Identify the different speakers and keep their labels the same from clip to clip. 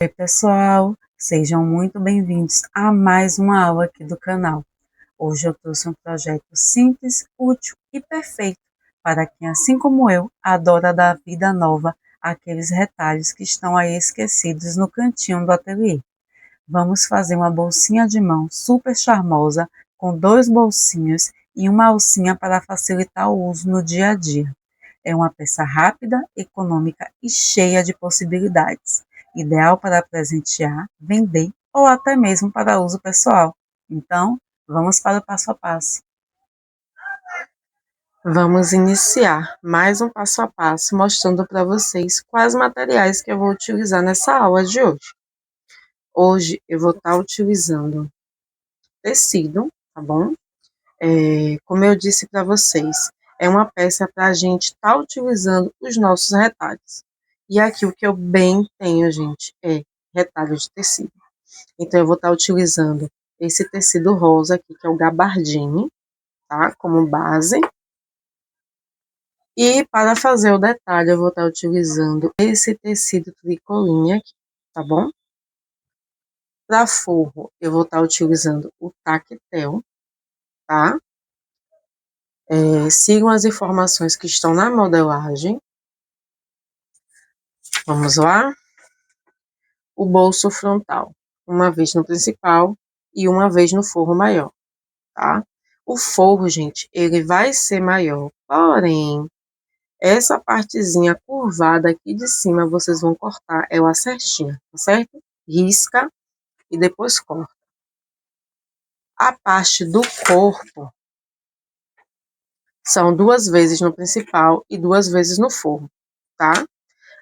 Speaker 1: Oi, pessoal, sejam muito bem-vindos a mais uma aula aqui do canal. Hoje eu trouxe um projeto simples, útil e perfeito para quem, assim como eu, adora dar vida nova àqueles retalhos que estão aí esquecidos no cantinho do ateliê. Vamos fazer uma bolsinha de mão super charmosa com 2 bolsinhos e uma alcinha para facilitar o uso no dia a dia. É uma peça rápida, econômica e cheia de possibilidades, ideal para presentear, vender ou até mesmo para uso pessoal. Então, vamos para o passo a passo. Vamos iniciar mais um passo a passo mostrando para vocês quais materiais que eu vou utilizar nessa aula de hoje. Hoje eu vou estar utilizando tecido, tá bom? Como eu disse para vocês, é uma peça para a gente estar utilizando os nossos retalhos. E aqui o que eu bem tenho, gente, é retalho de tecido. Então, eu vou estar utilizando esse tecido rosa aqui, que é o gabardine, tá? Como base. E para fazer o detalhe, eu vou estar utilizando esse tecido tricoline aqui, tá bom? Para forro, eu vou estar utilizando o tactel, tá? Sigam as informações que estão na modelagem. Vamos lá? O bolso frontal, uma vez no principal e uma vez no forro maior, tá? O forro, gente, ele vai ser maior, porém, essa partezinha curvada aqui de cima, vocês vão cortar ela certinha, tá certo? Risca e depois corta. A parte do corpo são 2 vezes no principal e 2 vezes no forro, tá?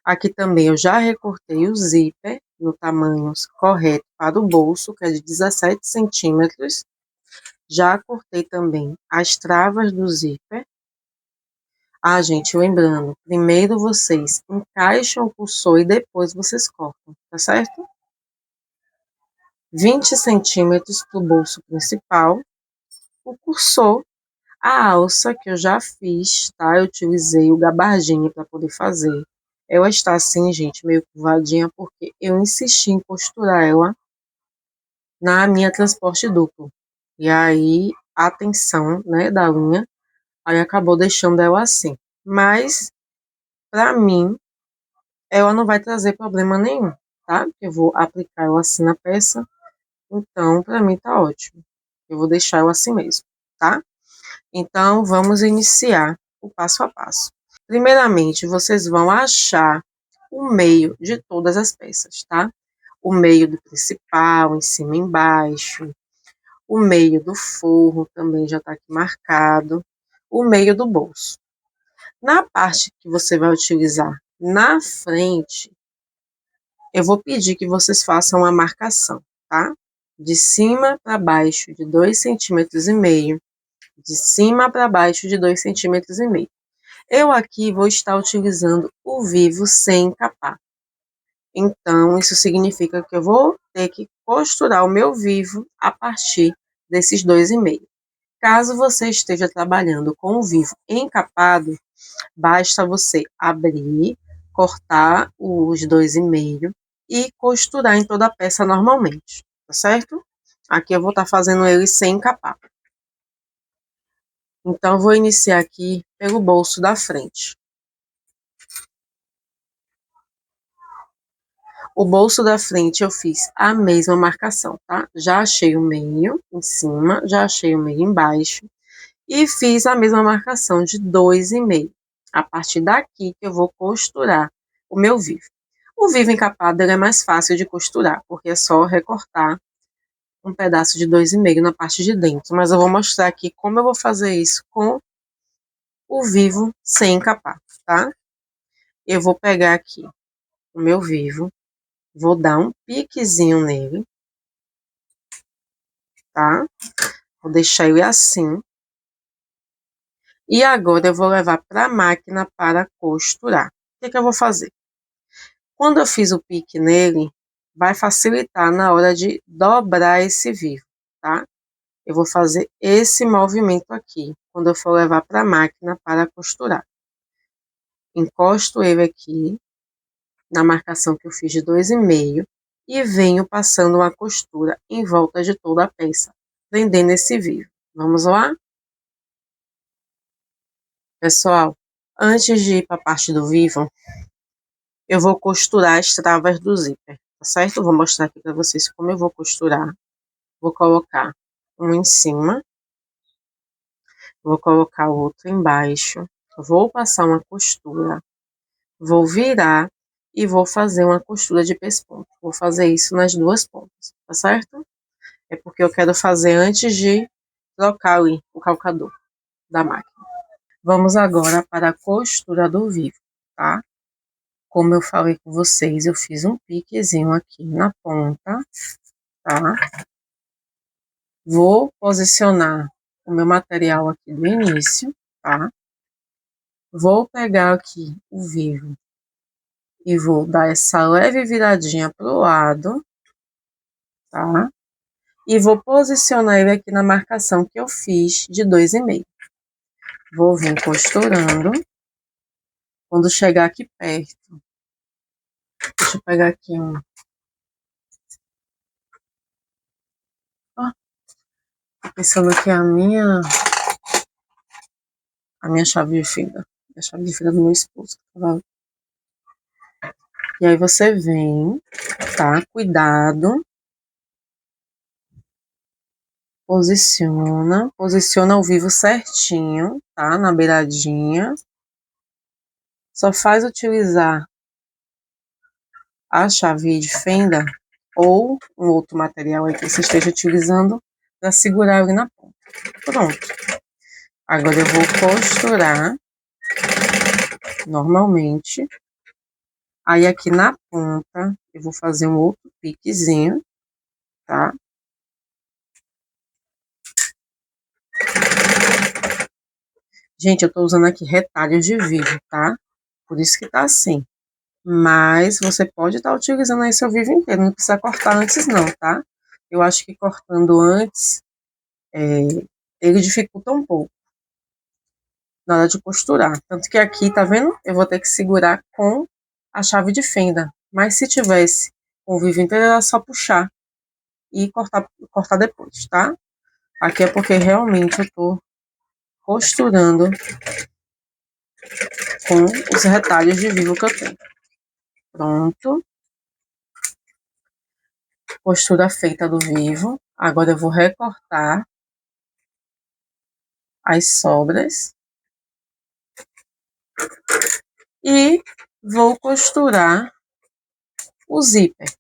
Speaker 1: Aqui também eu já recortei o zíper no tamanho correto para o bolso, que é de 17 centímetros. Já cortei também as travas do zíper. Ah, gente, lembrando, primeiro vocês encaixam o cursor e depois vocês cortam, tá certo? 20 centímetros para o bolso principal. O cursor, a alça que eu já fiz, tá? Eu utilizei o gabardine para poder fazer. Ela está assim, gente, meio curvadinha, porque eu insisti em costurar ela na minha transporte duplo. E aí, a tensão, né, da linha, aí acabou deixando ela assim. Mas, para mim, ela não vai trazer problema nenhum, tá? Eu vou aplicar ela assim na peça, então, para mim tá ótimo. Eu vou deixar ela assim mesmo, tá? Então, vamos iniciar o passo a passo. Primeiramente, vocês vão achar o meio de todas as peças, tá? O meio do principal, em cima e embaixo. O meio do forro também já está aqui marcado. O meio do bolso. Na parte que você vai utilizar na frente, eu vou pedir que vocês façam uma marcação, tá? De cima para baixo de 2,5 cm. De cima para baixo de 2,5 cm. Eu aqui vou estar utilizando o vivo sem encapar. Então, isso significa que eu vou ter que costurar o meu vivo a partir desses 2,5. Caso você esteja trabalhando com o vivo encapado, basta você abrir, cortar os 2,5 e costurar em toda a peça normalmente, tá certo? Aqui eu vou estar fazendo ele sem encapar. Então, eu vou iniciar aqui pelo bolso da frente. O bolso da frente eu fiz a mesma marcação, tá? Já achei o meio em cima, já achei o meio embaixo e fiz a mesma marcação de 2,5. A partir daqui que eu vou costurar o meu vivo. O vivo encapado ele é mais fácil de costurar, porque é só recortar um pedaço de 2,5 na parte de dentro. Mas eu vou mostrar aqui como eu vou fazer isso com o vivo sem encapar, tá? Eu vou pegar aqui o meu vivo, vou dar um piquezinho nele, tá? Vou deixar ele assim. E agora eu vou levar para a máquina para costurar. O que eu vou fazer? Quando eu fiz o pique nele, vai facilitar na hora de dobrar esse vivo, tá? Eu vou fazer esse movimento aqui, quando eu for levar para a máquina para costurar. Encosto ele aqui, na marcação que eu fiz de 2,5. e venho passando uma costura em volta de toda a peça, prendendo esse vivo. Vamos lá? Pessoal, antes de ir para a parte do vivo, eu vou costurar as travas do zíper, tá certo? Vou mostrar aqui para vocês como eu vou costurar. Vou colocar um em cima, vou colocar o outro embaixo, vou passar uma costura, vou virar e vou fazer uma costura de pesponto. Vou fazer isso nas duas pontas, tá certo? É porque eu quero fazer antes de trocar o calcador da máquina. Vamos agora para a costura do vivo, tá? Como eu falei com vocês, eu fiz um piquezinho aqui na ponta, tá? Vou posicionar o meu material aqui do início, tá? Vou pegar aqui o vivo e vou dar essa leve viradinha pro lado, tá? E vou posicionar ele aqui na marcação que eu fiz de 2,5. Vou vir costurando. Quando chegar aqui perto, deixa eu pegar aqui um. Ó, tô pensando que é a minha chave de fenda. A chave de fenda do meu esposo. Tá? E aí você vem, tá? Cuidado. Posiciona o vivo certinho, tá? Na beiradinha. Só faz utilizar a chave de fenda ou um outro material aí que você esteja utilizando para segurar ele na ponta. Pronto. Agora eu vou costurar normalmente. Aí aqui na ponta eu vou fazer um outro piquezinho, tá? Gente, eu tô usando aqui retalhos de vivo, tá? Por isso que tá assim. Mas você pode estar utilizando aí seu vivo inteiro, não precisa cortar antes não, tá? Eu acho que cortando antes, ele dificulta um pouco na hora de costurar. Tanto que aqui, tá vendo? Eu vou ter que segurar com a chave de fenda. Mas se tivesse com o vivo inteiro, era só puxar e cortar depois, tá? Aqui é porque realmente eu tô costurando com os retalhos de vivo que eu tenho. Pronto. Costura feita do vivo. Agora eu vou recortar as sobras e vou costurar o zíper,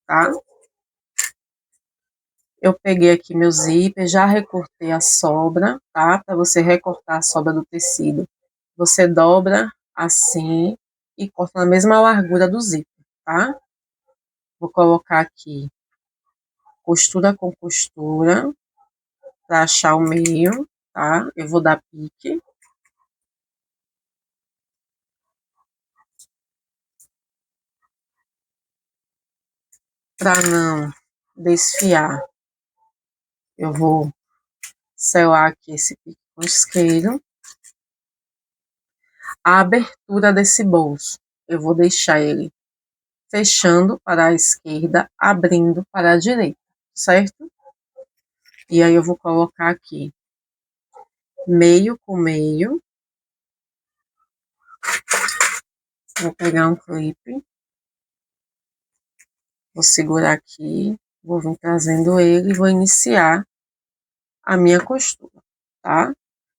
Speaker 1: tá? Eu peguei aqui meu zíper, já recortei a sobra, tá? Para você recortar a sobra do tecido, você dobra assim e corta na mesma largura do zíper, tá? Vou colocar aqui costura com costura para achar o meio, tá? Eu vou dar pique. Para não desfiar, eu vou selar aqui esse pique com isqueiro. A abertura desse bolso, eu vou deixar ele fechando para a esquerda, abrindo para a direita, certo? E aí eu vou colocar aqui meio com meio. Vou pegar um clipe, vou segurar aqui, vou vir trazendo ele e vou iniciar a minha costura, tá?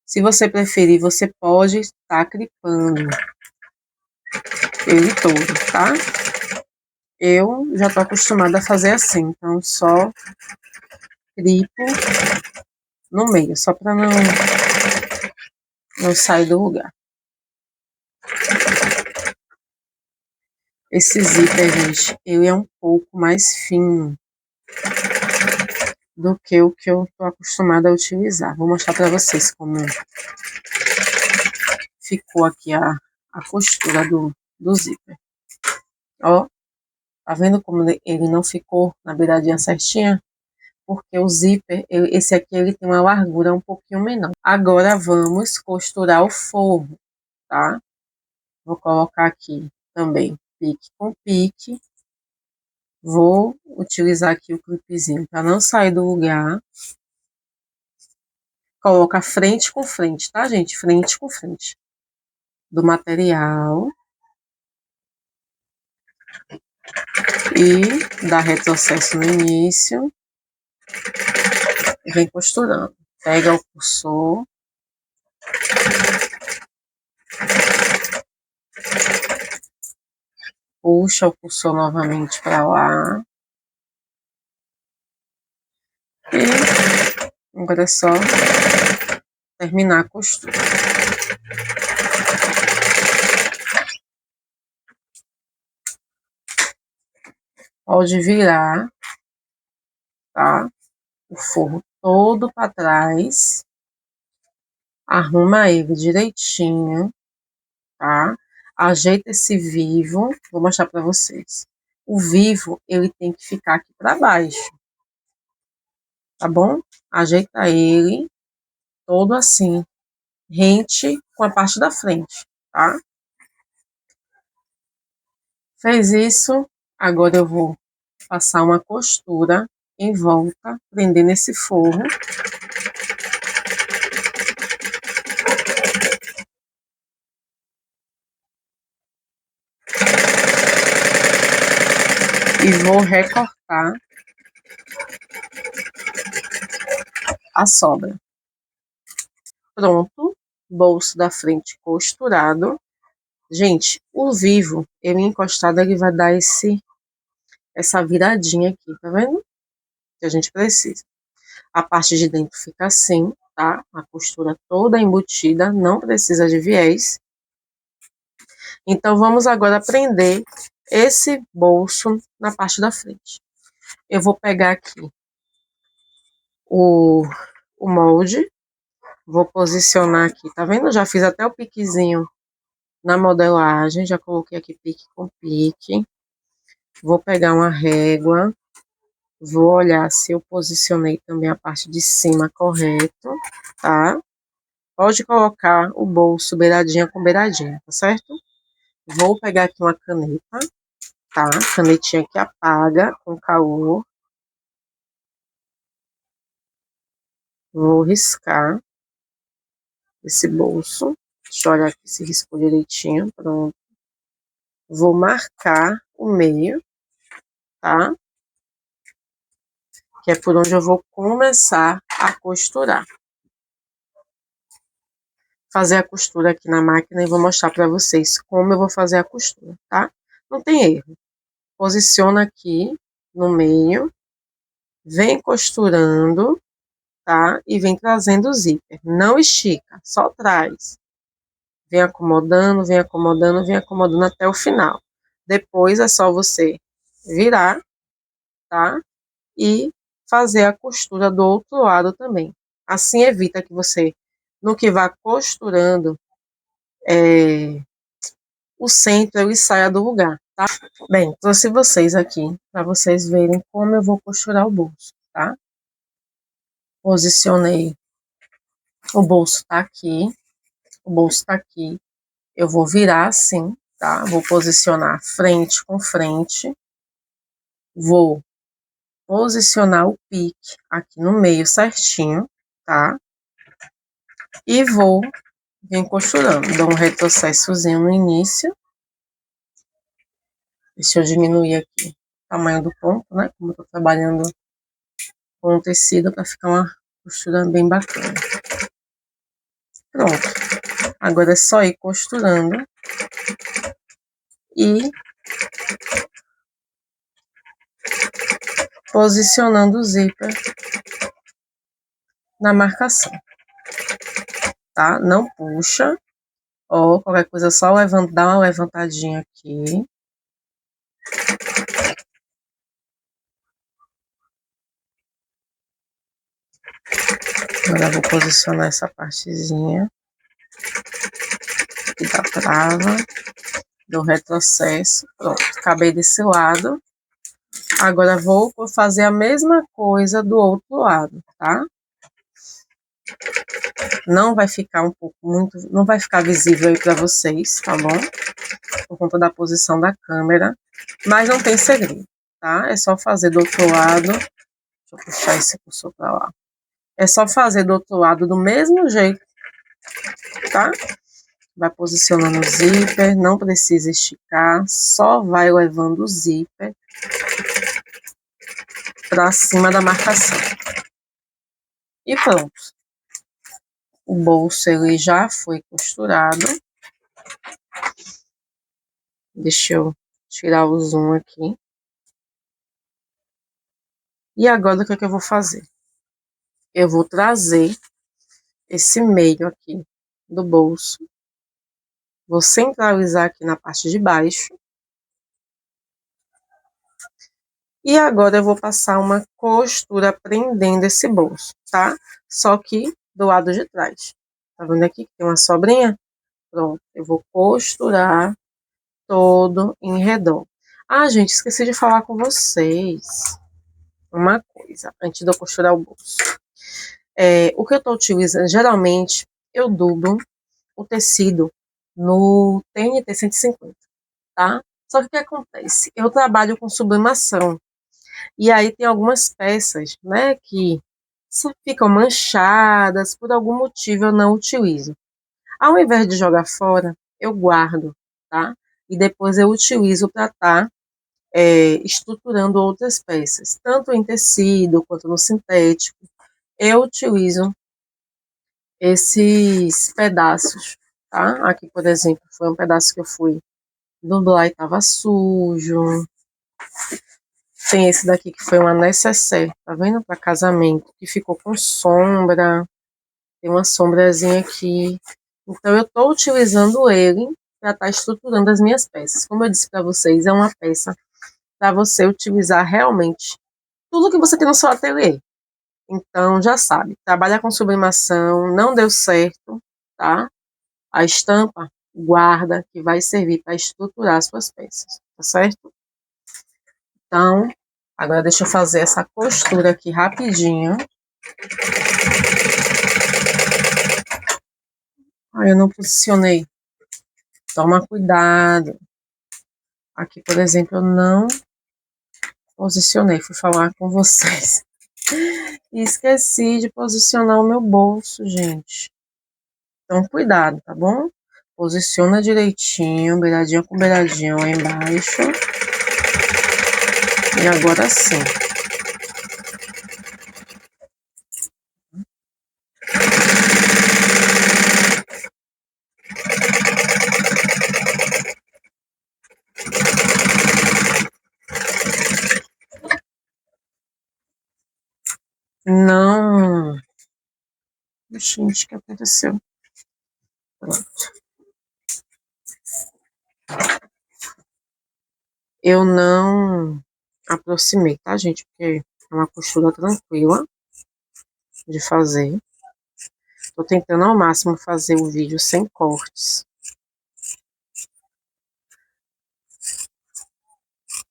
Speaker 1: Se você preferir, você pode estar clipando ele todo, tá? Eu já tô acostumada a fazer assim, então só clipo no meio, só para não sair do lugar. Esse zíper, gente, ele é um pouco mais fino do que o que eu tô acostumada a utilizar. Vou mostrar para vocês como ficou aqui a costura do zíper. Ó, tá vendo como ele não ficou na beiradinha certinha? Porque o zíper, esse aqui, ele tem uma largura um pouquinho menor. Agora vamos costurar o forro, tá? Vou colocar aqui também pique com pique. Vou utilizar aqui o clipezinho para não sair do lugar. Coloca frente com frente, tá, gente? Frente com frente do material. E dá retrocesso no início. E vem costurando. Pega o cursor. Puxa o cursor novamente para lá. E agora é só terminar a costura. Pode virar, tá? O forro todo para trás. Arruma ele direitinho, tá? Ajeita esse vivo. Vou mostrar para vocês. O vivo, ele tem que ficar aqui para baixo. Tá bom? Ajeita ele todo assim, rente com a parte da frente, tá? Fez isso, agora eu vou passar uma costura em volta, prender nesse forro. E vou recortar a sobra. Pronto, bolso da frente costurado. Gente, o vivo, ele encostado, ele vai dar essa viradinha aqui, tá vendo? Que a gente precisa. A parte de dentro fica assim, tá? A costura toda embutida, não precisa de viés. Então, vamos agora prender esse bolso na parte da frente. Eu vou pegar aqui o molde, vou posicionar aqui, tá vendo? Já fiz até o piquezinho na modelagem, já coloquei aqui pique com pique. Vou pegar uma régua, vou olhar se eu posicionei também a parte de cima correto, tá? Pode colocar o bolso beiradinha com beiradinha, tá certo? Vou pegar aqui uma caneta, tá? Canetinha que apaga com calor. Vou riscar esse bolso. Deixa eu olhar aqui se riscou direitinho. Pronto. Vou marcar o meio, tá? Que é por onde eu vou começar a costurar. Fazer a costura aqui na máquina e vou mostrar para vocês como eu vou fazer a costura, tá? Não tem erro. Posiciona aqui no meio, vem costurando, tá? E vem trazendo o zíper. Não estica, só traz. Vem acomodando, vem acomodando, vem acomodando até o final. Depois é só você virar, tá? E fazer a costura do outro lado também. Assim evita que você, no que vá costurando, o centro ele saia do lugar, tá? Bem, trouxe vocês aqui para vocês verem como eu vou costurar o bolso, tá? Posicionei, o bolso tá aqui, o bolso tá aqui. Eu vou virar assim, tá? Vou posicionar frente com frente. Vou posicionar o pique aqui no meio certinho, tá? E vou vir costurando. Dou um retrocessozinho no início. Deixa eu diminuir aqui o tamanho do ponto, né? Como eu tô trabalhando com o tecido para ficar uma costura bem bacana. Pronto. Agora é só ir costurando e posicionando o zíper na marcação, tá? Não puxa. Ó, qualquer coisa é só dar uma levantadinha aqui. Agora eu vou posicionar essa partezinha aqui da trava, do retrocesso. Pronto, acabei desse lado. Agora vou fazer a mesma coisa do outro lado, tá? Não vai ficar não vai ficar visível aí pra vocês, tá bom? Por conta da posição da câmera, mas não tem segredo. tá? É só fazer do outro lado. Deixa eu puxar esse cursor pra lá. É só fazer do outro lado do mesmo jeito, tá? Vai posicionando o zíper, não precisa esticar, só vai levando o zíper para cima da marcação. E pronto. O bolso ele já foi costurado. Deixa eu tirar o zoom aqui. E agora o que é que eu vou fazer? Eu vou trazer esse meio aqui do bolso. Vou centralizar aqui na parte de baixo. E agora eu vou passar uma costura prendendo esse bolso, tá? Só que do lado de trás. Tá vendo aqui que tem uma sobrinha? Pronto, eu vou costurar todo em redor. Ah, gente, esqueci de falar com vocês uma coisa, antes de eu costurar o bolso. O que eu tô utilizando, geralmente, eu dublo o tecido no TNT 150, tá? Só que o que acontece? Eu trabalho com sublimação. E aí tem algumas peças, né, que só ficam manchadas, por algum motivo eu não utilizo. Ao invés de jogar fora, eu guardo, tá? E depois eu utilizo para estar estruturando outras peças, tanto em tecido quanto no sintético. Eu utilizo esses pedaços, tá? Aqui, por exemplo, foi um pedaço que eu fui dublar e estava sujo. Tem esse daqui que foi uma necessaire, tá vendo? Para casamento, que ficou com sombra. Tem uma sombrazinha aqui. Então, eu estou utilizando ele para estar estruturando as minhas peças. Como eu disse para vocês, é uma peça para você utilizar realmente tudo que você tem no seu ateliê. Então, já sabe, trabalha com sublimação, não deu certo, tá? A estampa, guarda, que vai servir para estruturar as suas peças, tá certo? Então, agora deixa eu fazer essa costura aqui rapidinho. Eu não posicionei. Toma cuidado. Aqui, por exemplo, eu não posicionei. Fui falar com vocês. E esqueci de posicionar o meu bolso, gente. Então, cuidado, tá bom? Posiciona direitinho, beiradinha com beiradinha lá embaixo. E agora sim. Não. Gente, o que aconteceu? Pronto. Eu não aproximei, tá, gente? Porque é uma costura tranquila de fazer. Tô tentando ao máximo fazer o vídeo sem cortes.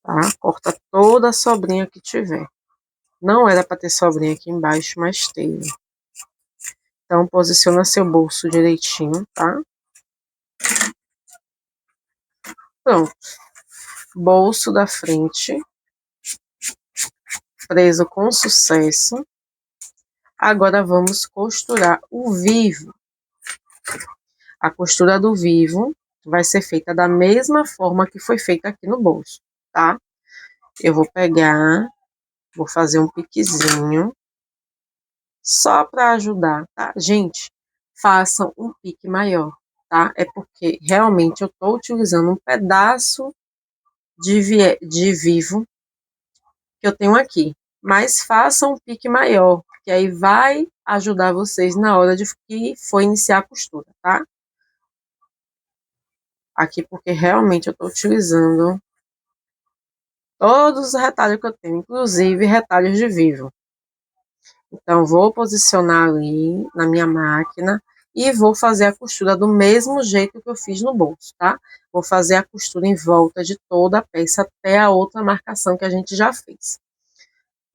Speaker 1: Tá? Corta toda a sobrinha que tiver. Não era para ter sobrinha aqui embaixo, mas teve. Então, posiciona seu bolso direitinho, tá? Pronto. Bolso da frente. Preso com sucesso. Agora, vamos costurar o vivo. A costura do vivo vai ser feita da mesma forma que foi feita aqui no bolso, tá? Eu vou pegar, vou fazer um piquezinho. Só para ajudar, tá? Gente, façam um pique maior, tá? É porque realmente eu estou utilizando um pedaço de vivo que eu tenho aqui. Mas façam um pique maior, que aí vai ajudar vocês na hora de que for iniciar a costura, tá? Aqui porque realmente eu estou utilizando todos os retalhos que eu tenho, inclusive retalhos de vivo. Então, vou posicionar ali na minha máquina e vou fazer a costura do mesmo jeito que eu fiz no bolso, tá? Vou fazer a costura em volta de toda a peça até a outra marcação que a gente já fez.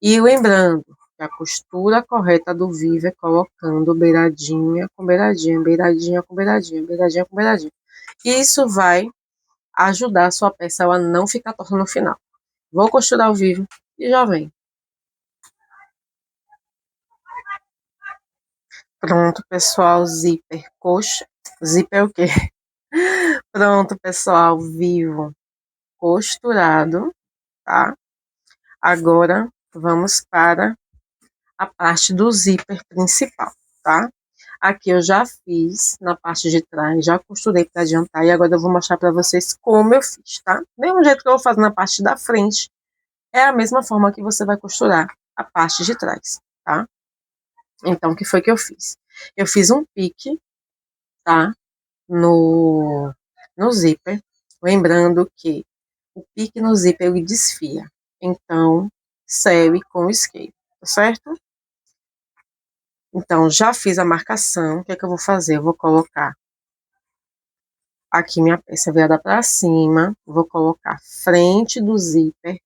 Speaker 1: E lembrando que a costura correta do vivo é colocando beiradinha com beiradinha, beiradinha com beiradinha, beiradinha com beiradinha. Isso vai ajudar a sua peça a não ficar torta no final. Vou costurar ao vivo e já vem. Pronto, pessoal, zíper, coxa. Zíper é o quê? Pronto, pessoal, vivo, costurado, tá? Agora, vamos para a parte do zíper principal, tá? Aqui eu já fiz na parte de trás, já costurei para adiantar e agora eu vou mostrar para vocês como eu fiz, tá? Mesmo jeito que eu vou fazer na parte da frente, é a mesma forma que você vai costurar a parte de trás, tá? Então, o que foi que eu fiz? Eu fiz um pique, tá? No, no zíper, lembrando que o pique no zíper ele desfia, então segue com o isqueiro, tá certo? Então, já fiz a marcação, o que é que eu vou fazer? Eu vou colocar aqui minha peça virada para cima, vou colocar frente do zíper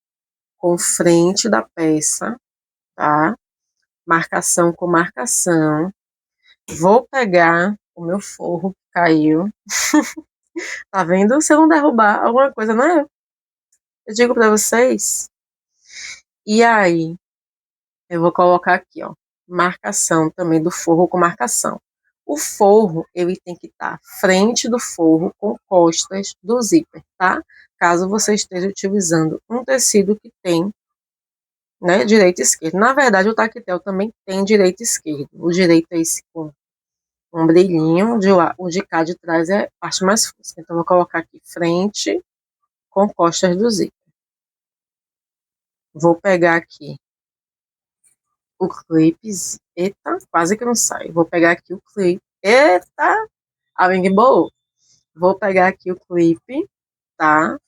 Speaker 1: com frente da peça, tá? Marcação com marcação. Vou pegar o meu forro que caiu. Tá vendo? Se eu não derrubar alguma coisa, não é? Eu digo para vocês. E aí, eu vou colocar aqui, ó, marcação também do forro com marcação. O forro, ele tem que estar frente do forro com costas do zíper, tá? Caso você esteja utilizando um tecido que tem, né, direito e esquerdo. Na verdade, o tactel também tem direito e esquerdo. O direito é esse com um brilhinho, o de cá de trás é a parte mais fosca. Então, vou colocar aqui frente com costas do zíper. Vou pegar aqui o clipe. Eita, quase que não sai. Vou pegar aqui o clipe. Eita, a Bing Bowl. Vou pegar aqui o clipe, tá?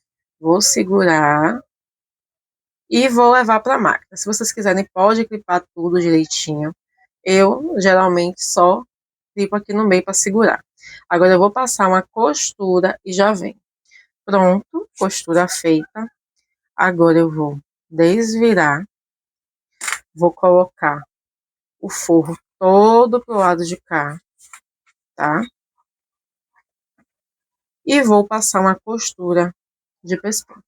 Speaker 1: Vou segurar e vou levar para a máquina. Se vocês quiserem, pode clipar tudo direitinho. Eu geralmente só clipo aqui no meio para segurar. Agora eu vou passar uma costura e já vem. Pronto, costura feita. Agora eu vou desvirar, vou colocar o forro todo pro lado de cá, tá? E vou passar uma costura de pescoço.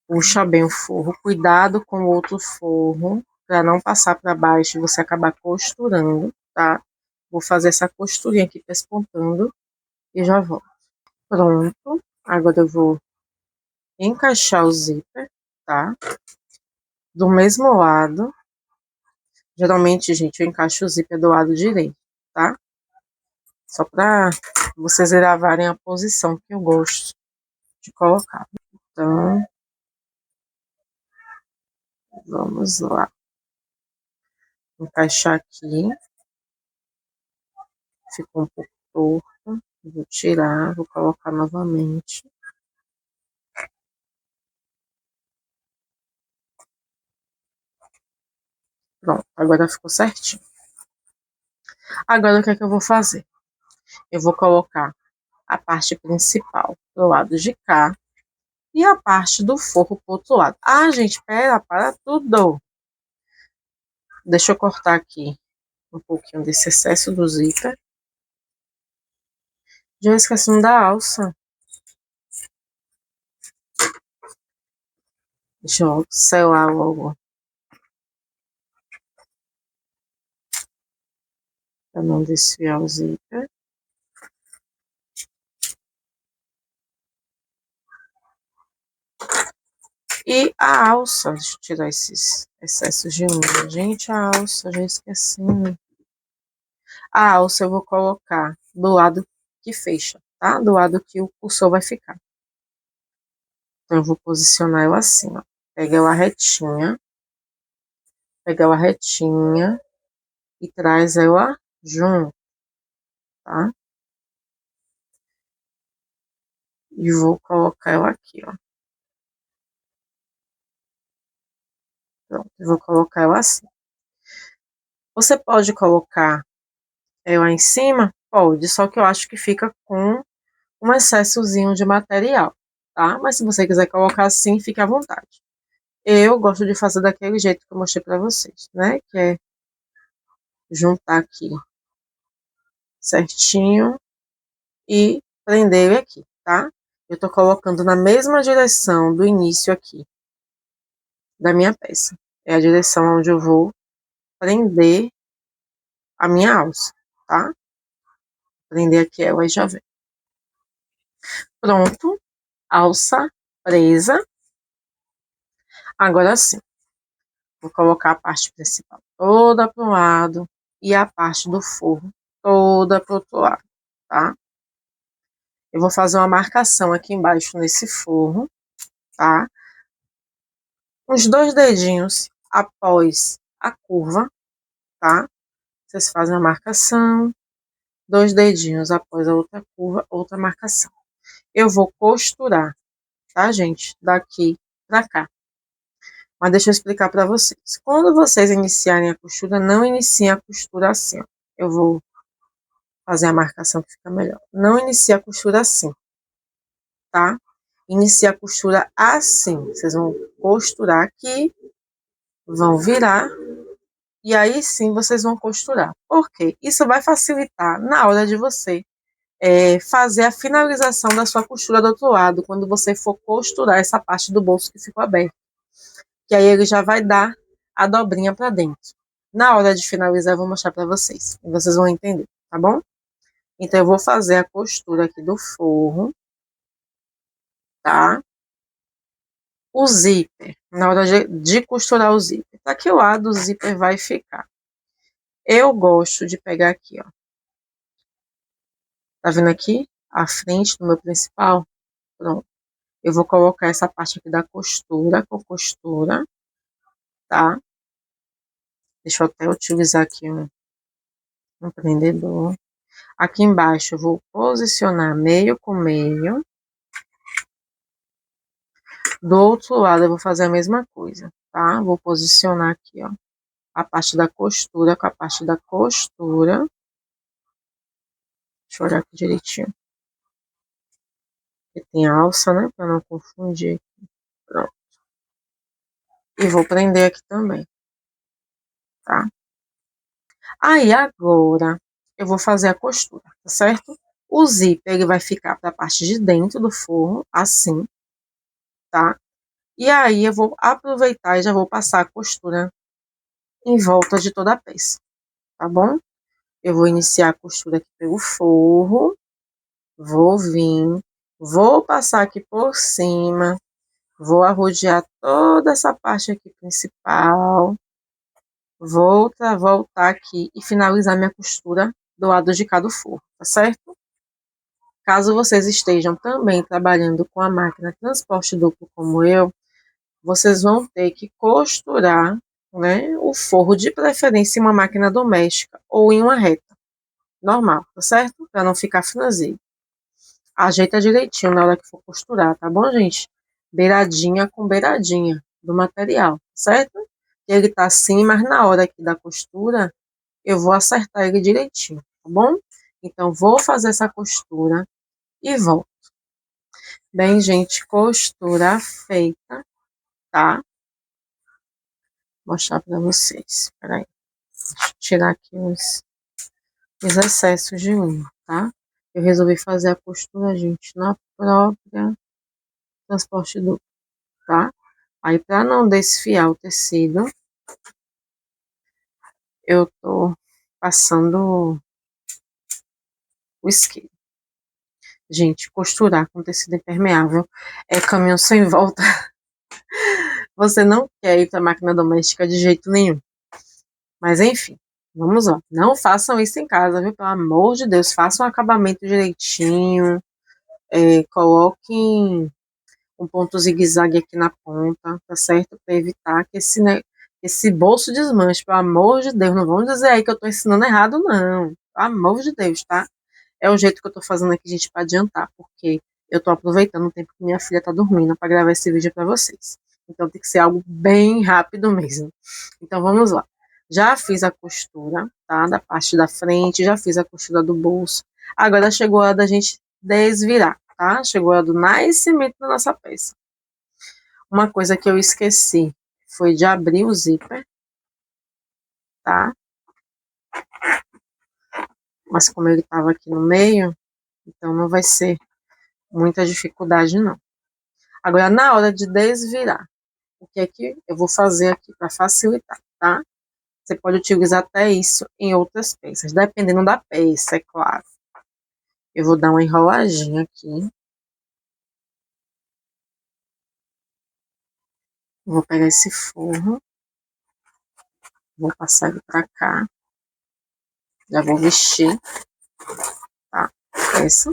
Speaker 1: Puxa bem o forro, cuidado com o outro forro, para não passar para baixo e você acabar costurando, tá? Vou fazer essa costurinha aqui pespontando e já volto. Pronto, agora eu vou encaixar o zíper, tá? Do mesmo lado. Geralmente, gente, eu encaixo o zíper do lado direito, tá? Só para vocês gravarem a posição que eu gosto de colocar. Então, vamos lá. Encaixar aqui. Ficou um pouco torto. Vou tirar, vou colocar novamente. Pronto, agora ficou certinho. Agora o que é que eu vou fazer? Eu vou colocar a parte principal do lado de cá e a parte do forro pro outro lado. Ah, gente, pera, para tudo. Deixa eu cortar aqui um pouquinho desse excesso do zíper. Já esqueci da alça. Deixa eu selar logo. Para não desfiar o zíper. E a alça, deixa eu tirar esses excessos de unha. Gente, a alça, já esqueci. A alça eu vou colocar do lado que fecha, tá? Do lado que o cursor vai ficar. Então, eu vou posicionar ela assim, ó. Pega ela retinha e traz ela junto, tá? E vou colocar ela aqui, ó. Pronto, eu vou colocar ela assim. Você pode colocar ela em cima? Pode, só que eu acho que fica com um excessozinho de material, tá? Mas se você quiser colocar assim, fique à vontade. Eu gosto de fazer daquele jeito que eu mostrei pra vocês, né? Que é juntar aqui certinho e prender ele aqui, tá? eu tô colocando na mesma direção do início aqui da minha peça. É a direção onde eu vou prender a minha alça, tá? Prender aqui ela e já vem. Pronto, alça presa. Agora sim, vou colocar a parte principal toda para um lado e a parte do forro toda para o outro lado, tá? Eu vou fazer uma marcação aqui embaixo nesse forro, tá? Os 2 dedinhos após a curva, tá? Vocês fazem a marcação, 2 dedinhos após a outra curva, outra marcação. Eu vou costurar, tá, gente? Daqui pra cá. Mas deixa eu explicar para vocês. Quando vocês iniciarem a costura, não iniciem a costura assim, ó. Eu vou fazer a marcação que fica melhor. Não inicie a costura assim, tá? Inicie a costura assim. Vocês vão costurar aqui, vão virar, e aí sim vocês vão costurar. Por quê? Isso vai facilitar na hora de você fazer a finalização da sua costura do outro lado, quando você for costurar essa parte do bolso que ficou aberta. Que aí ele já vai dar a dobrinha para dentro. Na hora de finalizar, eu vou mostrar para vocês, e vocês vão entender, tá bom? Então, eu vou fazer a costura aqui do forro, tá? O zíper, na hora de costurar o zíper. Para que lado o zíper vai ficar? Eu gosto de pegar aqui, ó. Tá vendo aqui? A frente do meu principal? Pronto. Eu vou colocar essa parte aqui da costura, com costura, tá? Deixa eu até utilizar aqui um prendedor. Aqui embaixo eu vou posicionar meio com meio. Do outro lado eu vou fazer a mesma coisa, tá? Vou posicionar aqui, ó, a parte da costura com a parte da costura. Deixa eu olhar aqui direitinho. Aqui tem alça, né? Pra não confundir. Pronto. E vou prender aqui também, tá? Aí agora eu vou fazer a costura, tá certo? O zíper ele vai ficar para a parte de dentro do forro, assim, tá? E aí eu vou aproveitar e já vou passar a costura em volta de toda a peça, tá bom? Eu vou iniciar a costura aqui pelo forro, vou vir, vou passar aqui por cima, vou arrodear toda essa parte aqui principal, voltar aqui e finalizar minha costura do lado de cá do forro, tá certo? Caso vocês estejam também trabalhando com a máquina transporte duplo como eu, vocês vão ter que costurar, né, o forro de preferência em uma máquina doméstica ou em uma reta normal, tá certo? Para não ficar franzido. Ajeita direitinho na hora que for costurar, tá bom, gente? Beiradinha com beiradinha do material, certo? Ele tá assim, mas na hora aqui da costura, eu vou acertar ele direitinho, tá bom? Então, vou fazer essa costura e volto. Bem, gente, costura feita, tá? Vou mostrar pra vocês. Peraí. Deixa eu tirar aqui os excessos de unha, tá? Eu resolvi fazer a costura, gente, na própria transporte duplo, tá? Aí, pra não desfiar o tecido, eu tô passando o isqueiro. Gente, costurar com tecido impermeável é caminho sem volta. Você não quer ir pra máquina doméstica de jeito nenhum. Mas, enfim, vamos lá. Não façam isso em casa, viu? Pelo amor de Deus, façam um acabamento direitinho. Coloquem um ponto zigue-zague aqui na ponta, tá certo? Para evitar que esse bolso desmanche, pelo amor de Deus. Não vamos dizer aí que eu tô ensinando errado, não. Pelo amor de Deus, tá? É o jeito que eu tô fazendo aqui, gente, para adiantar, porque eu tô aproveitando o tempo que minha filha tá dormindo para gravar esse vídeo para vocês. Então tem que ser algo bem rápido mesmo. Então vamos lá. Já fiz a costura, tá? Da parte da frente, já fiz a costura do bolso. Agora chegou a hora da gente desvirar, tá? Chegou a hora do nascimento da nossa peça. Uma coisa que eu esqueci foi de abrir o zíper, tá? Mas como ele tava aqui no meio, então não vai ser muita dificuldade não. Agora, na hora de desvirar, o que é que eu vou fazer aqui para facilitar, tá? Você pode utilizar até isso em outras peças, dependendo da peça, é claro. Eu vou dar uma enroladinha aqui. Vou pegar esse forro. Vou passar ele pra cá. Já vou vestir, tá? Essa.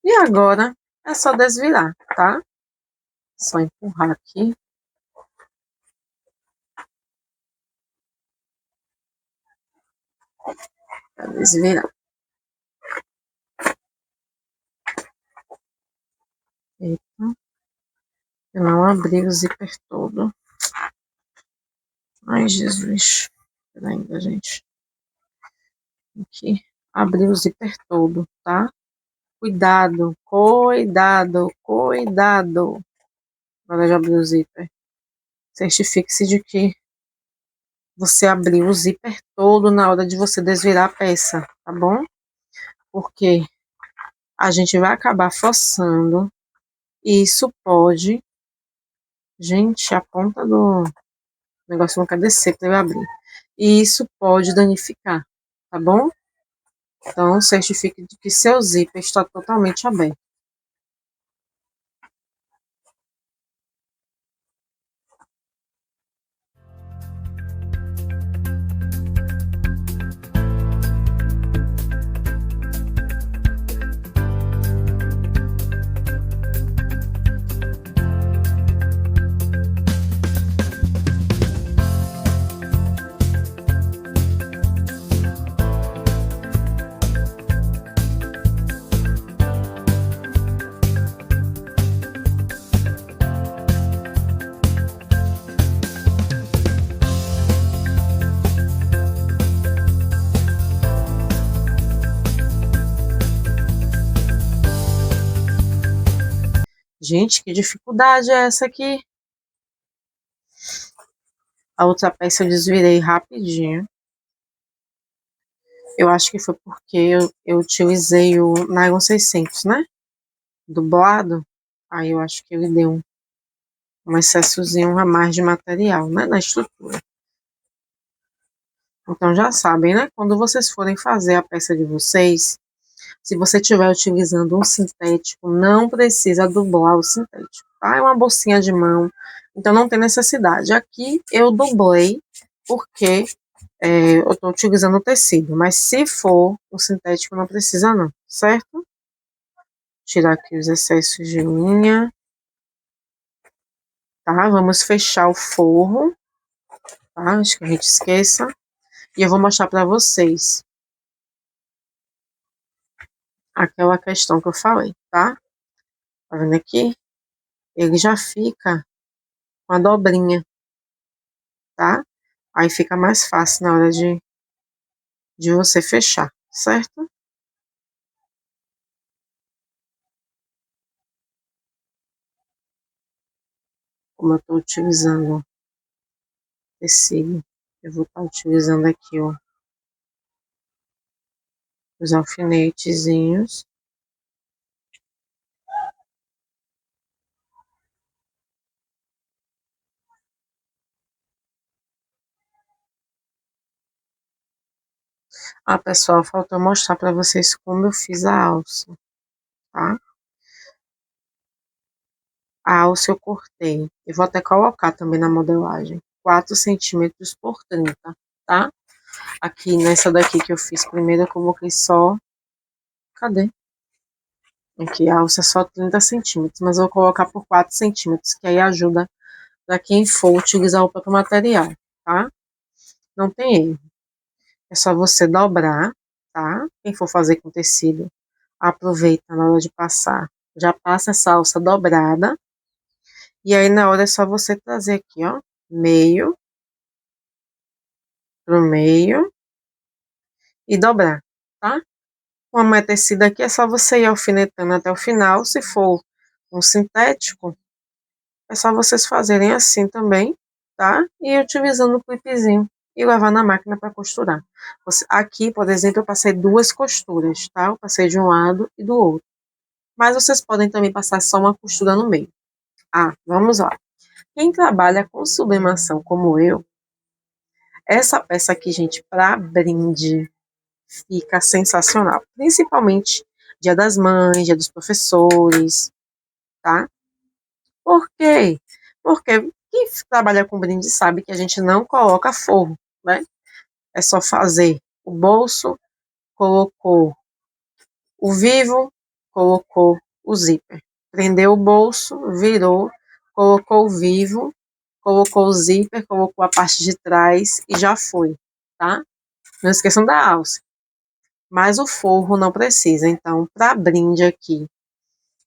Speaker 1: E agora é só desvirar, tá? Só empurrar aqui. Pra desvirar. Eita. Eu não abri o zíper todo. Ai, Jesus. Peraí, ainda, gente. Aqui. Abrir o zíper todo, tá? Cuidado, cuidado, cuidado. Na hora de abrir o zíper. Certifique-se de que você abriu o zíper todo na hora de você desvirar a peça, tá bom? Porque a gente vai acabar forçando e isso pode... Gente, a ponta do negócio não quer descer para eu abrir. E isso pode danificar, tá bom? Então, certifique de que seu zíper está totalmente aberto. Gente, que dificuldade é essa aqui? A outra peça eu desvirei rapidinho. Eu acho que foi porque eu utilizei o nylon 600, né? Dublado. Aí eu acho que ele deu um excessozinho a mais de material, né? Na estrutura. Então já sabem, né? Quando vocês forem fazer a peça de vocês, se você estiver utilizando um sintético, não precisa dublar o sintético, tá? É uma bolsinha de mão, então não tem necessidade. Aqui eu dublei porque eu estou utilizando o tecido, mas se for o sintético não precisa não, certo? Tirar aqui os excessos de linha, tá? Vamos fechar o forro, tá? Antes que a gente esqueça. E eu vou mostrar para vocês aquela questão que eu falei, tá? Tá vendo aqui? Ele já fica com a dobrinha, tá? Aí fica mais fácil na hora de você fechar, certo? Como eu tô utilizando tecido, eu vou estar utilizando aqui, ó, os alfinetezinhos. Ah, pessoal, faltou mostrar para vocês como eu fiz a alça, tá? A alça eu cortei. Eu vou até colocar também na modelagem. 4 centímetros por 30, tá? Aqui nessa daqui que eu fiz primeiro, eu coloquei só... Cadê? Aqui a alça é só 30 centímetros, mas eu vou colocar por 4 centímetros, que aí ajuda para quem for utilizar o próprio material, tá? Não tem erro. É só você dobrar, tá? Quem for fazer com tecido, aproveita na hora de passar. Já passa essa alça dobrada. E aí na hora é só você trazer aqui, ó, meio pro meio e dobrar, tá? Como é tecido aqui, é só você ir alfinetando até o final. Se for um sintético, é só vocês fazerem assim também, tá? E utilizando o clipezinho. e levar na máquina para costurar. Aqui, por exemplo, eu passei 2 costuras, tá? Eu passei de um lado e do outro. Mas vocês podem também passar só uma costura no meio. Ah, vamos lá. Quem trabalha com sublimação como eu, essa peça aqui, gente, para brinde, fica sensacional. Principalmente Dia das Mães, Dia dos Professores, tá? Por quê? Porque quem trabalha com brinde sabe que a gente não coloca forro, né? É só fazer o bolso, colocou o vivo, colocou o zíper. Prendeu o bolso, virou, colocou o vivo, colocou o zíper, colocou a parte de trás e já foi, tá? Não esqueçam da alça. Mas o forro não precisa. Então, para brinde aqui,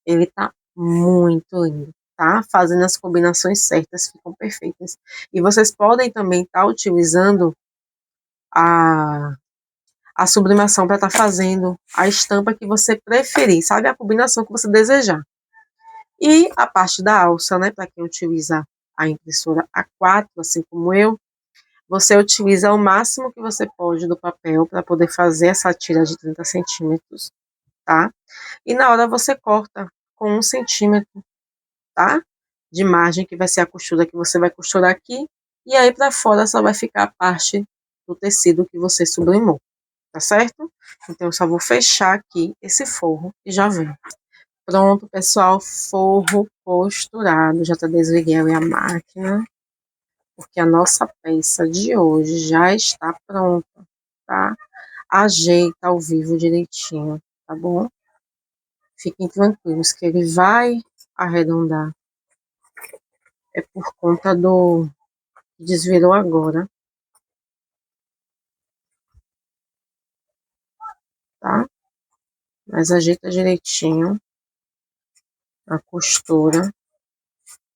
Speaker 1: ele tá muito lindo, tá? Fazendo as combinações certas, ficam perfeitas. E vocês podem também estar utilizando a, a sublimação para estar fazendo a estampa que você preferir, sabe? A combinação que você desejar. E a parte da alça, né? Para quem utiliza a impressora A4, assim como eu, você utiliza o máximo que você pode do papel para poder fazer essa tira de 30 centímetros, tá? E na hora você corta com 1 centímetro, tá? De margem, que vai ser a costura que você vai costurar aqui. E aí para fora só vai ficar a parte do tecido que você sublimou, tá certo? Então eu só vou fechar aqui esse forro e já vem. Pronto, pessoal, forro costurado. Já desliguei a máquina, porque a nossa peça de hoje já está pronta, tá? Ajeita ao vivo direitinho, tá bom? Fiquem tranquilos que ele vai arredondar. É por conta do desvirou agora, tá? Mas ajeita direitinho a costura,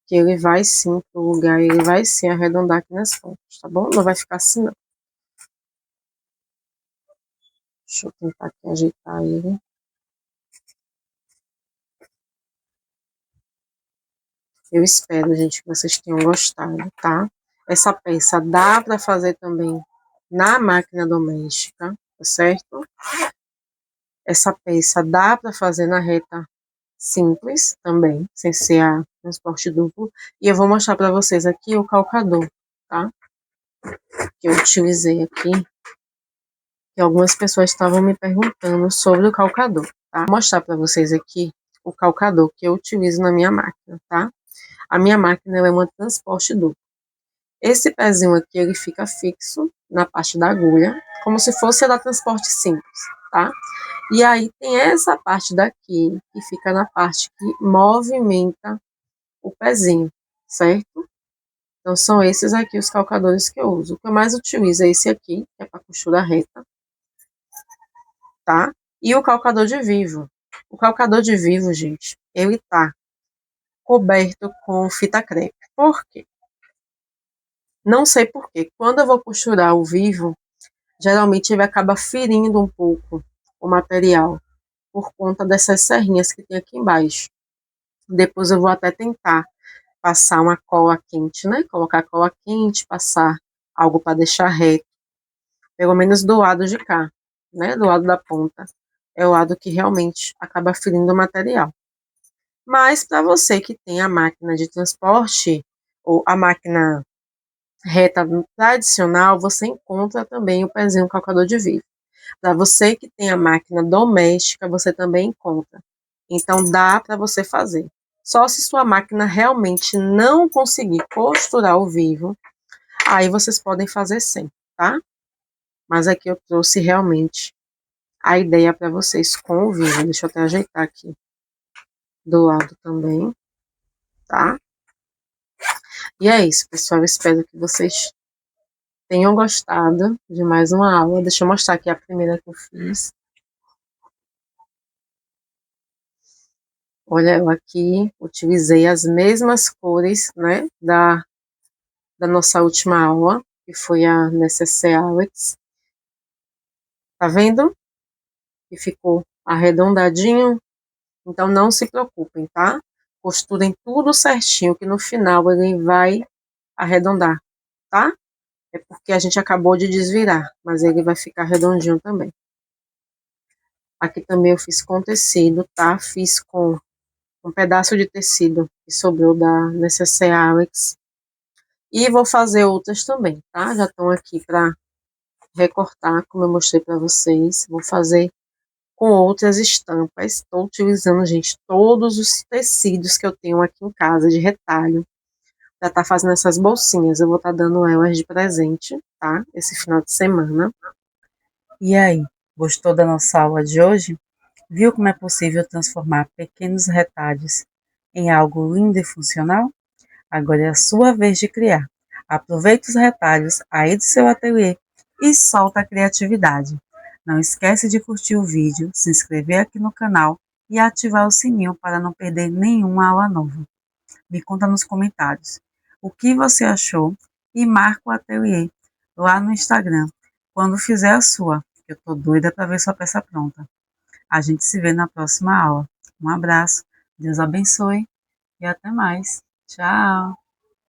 Speaker 1: que ele vai sim pro lugar, ele vai sim arredondar aqui nas pontas, tá bom? Não vai ficar assim não. Deixa eu tentar aqui ajeitar ele. Eu espero, gente, que vocês tenham gostado, tá? Essa peça dá para fazer também na máquina doméstica, tá certo? Essa peça dá para fazer na reta simples também, sem ser a transporte duplo. E eu vou mostrar para vocês aqui o calcador, tá? Que eu utilizei aqui, que algumas pessoas estavam me perguntando sobre o calcador, tá? Vou mostrar para vocês aqui o calcador que eu utilizo na minha máquina, tá? A minha máquina é uma transporte duplo. Esse pezinho aqui, ele fica fixo na parte da agulha, como se fosse a da transporte simples, tá? E aí tem essa parte daqui, que fica na parte que movimenta o pezinho, certo? Então são esses aqui os calcadores que eu uso. O que eu mais utilizo é esse aqui, que é para costura reta, tá? E o calcador de vivo. O calcador de vivo, gente, ele tá coberto com fita crepe. Por quê? Não sei por quê. Quando eu vou costurar o vivo, geralmente ele acaba ferindo um pouco o material, por conta dessas serrinhas que tem aqui embaixo. Depois eu vou até tentar passar uma cola quente, né? Colocar cola quente, passar algo para deixar reto, pelo menos do lado de cá, né? Do lado da ponta. É o lado que realmente acaba ferindo o material. Mas para você que tem a máquina de transporte, ou a máquina reta tradicional, você encontra também o pezinho calcador de vidro. Para você que tem a máquina doméstica, você também encontra. Então dá para você fazer. Só se sua máquina realmente não conseguir costurar ao vivo, aí vocês podem fazer sem, tá? Mas aqui eu trouxe realmente a ideia para vocês com o vivo. Deixa eu até ajeitar aqui do lado também, tá? E é isso, pessoal. Eu espero que vocês tenham gostado de mais uma aula. Deixa eu mostrar aqui a primeira que eu fiz. Olha, eu aqui utilizei as mesmas cores, né, da nossa última aula, que foi a Necessaire Alex. Tá vendo? Que ficou arredondadinho. Então, não se preocupem, tá? Costurem tudo certinho, que no final ele vai arredondar, tá? É porque a gente acabou de desvirar, mas ele vai ficar redondinho também. Aqui também eu fiz com tecido, tá? Fiz com um pedaço de tecido que sobrou da Necessaire Alex. E vou fazer outras também, tá? Já estão aqui para recortar, como eu mostrei para vocês. Vou fazer com outras estampas. Estou utilizando, gente, todos os tecidos que eu tenho aqui em casa de retalho. Já tá fazendo essas bolsinhas. Eu vou estar dando elas de presente, tá? Esse final de semana.
Speaker 2: E aí, gostou da nossa aula de hoje? Viu como é possível transformar pequenos retalhos em algo lindo e funcional? Agora é a sua vez de criar. Aproveite os retalhos aí do seu ateliê e solta a criatividade. Não esquece de curtir o vídeo, se inscrever aqui no canal e ativar o sininho para não perder nenhuma aula nova. Me conta nos comentários o que você achou e marca o ateliê lá no Instagram quando fizer a sua, que eu tô doida para ver sua peça pronta. A gente se vê na próxima aula. Um abraço, Deus abençoe e até mais. Tchau!